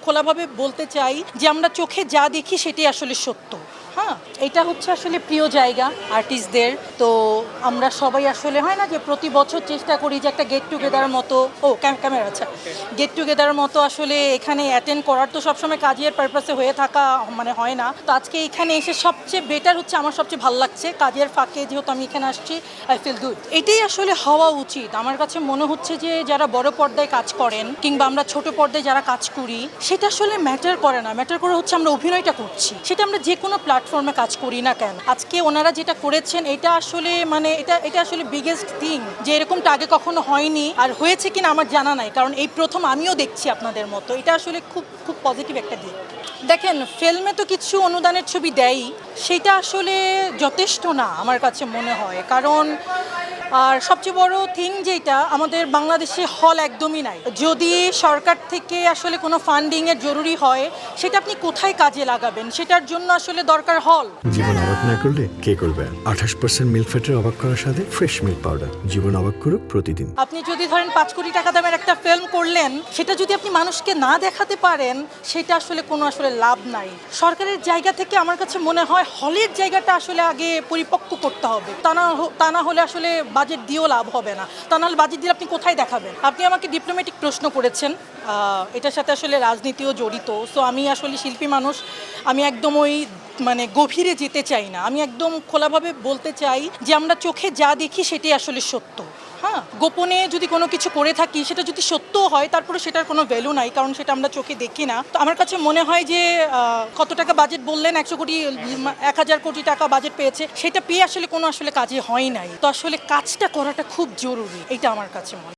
খোলাভাবে বলতে চাই যে আমরা চোখে যা দেখি সেটাই আসলে সত্য। হ্যাঁ, এটা হচ্ছে আসলে প্রিয় জায়গা আর্টিস্টদের। তো আমরা সবাই আসলে হয় না যে প্রতি বছর চেষ্টা করি যে একটা গেট টুগেদার মতো, ক্যামেরা আচ্ছা, গেট টুগেদার মতো আসলে এখানে অ্যাটেন্ড করার তো সবসময় কাজের পারপাসে হয়ে থাকা মানে হয় না। তো আজকে এখানে এসে সবচেয়ে বেটার হচ্ছে, আমার সবচেয়ে ভালো লাগছে কাজের ফাঁকে যেহেতু আমি এখানে আসছি, আই ফিল গুড। এটাই আসলে হওয়া উচিত। আমার কাছে মনে হচ্ছে যে যারা বড় পর্দায় কাজ করেন কিংবা আমরা ছোট পর্দায় যারা কাজ করি, সেটা আসলে ম্যাটার করে না। ম্যাটার করে হচ্ছে আমরা অভিনয়টা করছি, সেটা আমরা যে কোনো প্ল্যাটফর্মে কাজ করি না কেন। আজকে ওনারা যেটা করেছেন এটা আসলে মানে এটা আসলে বিগেস্ট থিং, যে এরকমটা আগে কখনো হয়নি, আর হয়েছে কিনা আমার জানা নাই, কারণ এই প্রথম আমিও দেখছি আপনাদের মতো। এটা আসলে খুব খুব পজিটিভ একটা দিক। দেখেন, ফিল্মে তো কিছু অনুদানের ছবি দেয়, সেটা আসলে যথেষ্ট না আমার কাছে মনে হয়। কারণ আর সবচেয়ে বড় থিং যেটা, আমাদের বাংলাদেশে হল একদমই নাই। যদি সরকার থেকে আসলে কোনো ফান্ডিংয়ের জরুরি হয়, সেটা আপনি কোথায় কাজে লাগাবেন, সেটার জন্য আসলে দরকার হল। জীবন অবাক না করলে কে করবে? 28% মিল্ক ফ্যাটের অবাক করার সাথে ফ্রেশ মিল্ক পাউডার। জীবন অবাক করুক প্রতিদিন। আপনি যদি ধরেন 5 কোটি টাকা দামের একটা ফিল্ম করলেন, সেটা যদি আপনি মানুষকে না দেখাতে পারেন, সেটা আসলে কোনো আসলে লাভ নাই। সরকারের জায়গা থেকে আমার কাছে মনে হয় হলের জায়গাটা আসলে আগে পরিপক্ক করতে হবে। তা না হলে আসলে বাজেট দিয়েও লাভ হবে না। তা নাহলে বাজেট দিয়ে আপনি কোথায় দেখাবেন? আপনি আমাকে ডিপ্লোম্যাটিক প্রশ্ন করেছেন, এটার সাথে আসলে রাজনীতিও জড়িত। সো আমি আসলে শিল্পী মানুষ, আমি একদম ওই মানে গভীরে যেতে চাই না। আমি একদম খোলাভাবে বলতে চাই যে আমরা চোখে যা দেখি সেটাই আসলে সত্য। হ্যাঁ, গোপনে যদি কোনো কিছু করে থাকি, সেটা যদি সত্যও হয়, তারপরে সেটার কোনো ভ্যালু নাই, কারণ সেটা আমরা চোখে দেখি না। তো আমার কাছে মনে হয় যে কত টাকা বাজেট বললেন, 100 কোটি 1000 কোটি টাকা বাজেট পেয়েছে, সেটা পেয়ে আসলে কোনো আসলে কাজে হয় নাই। তো আসলে কাজটা করাটা খুব জরুরি, এটা আমার কাছে মনে হয়।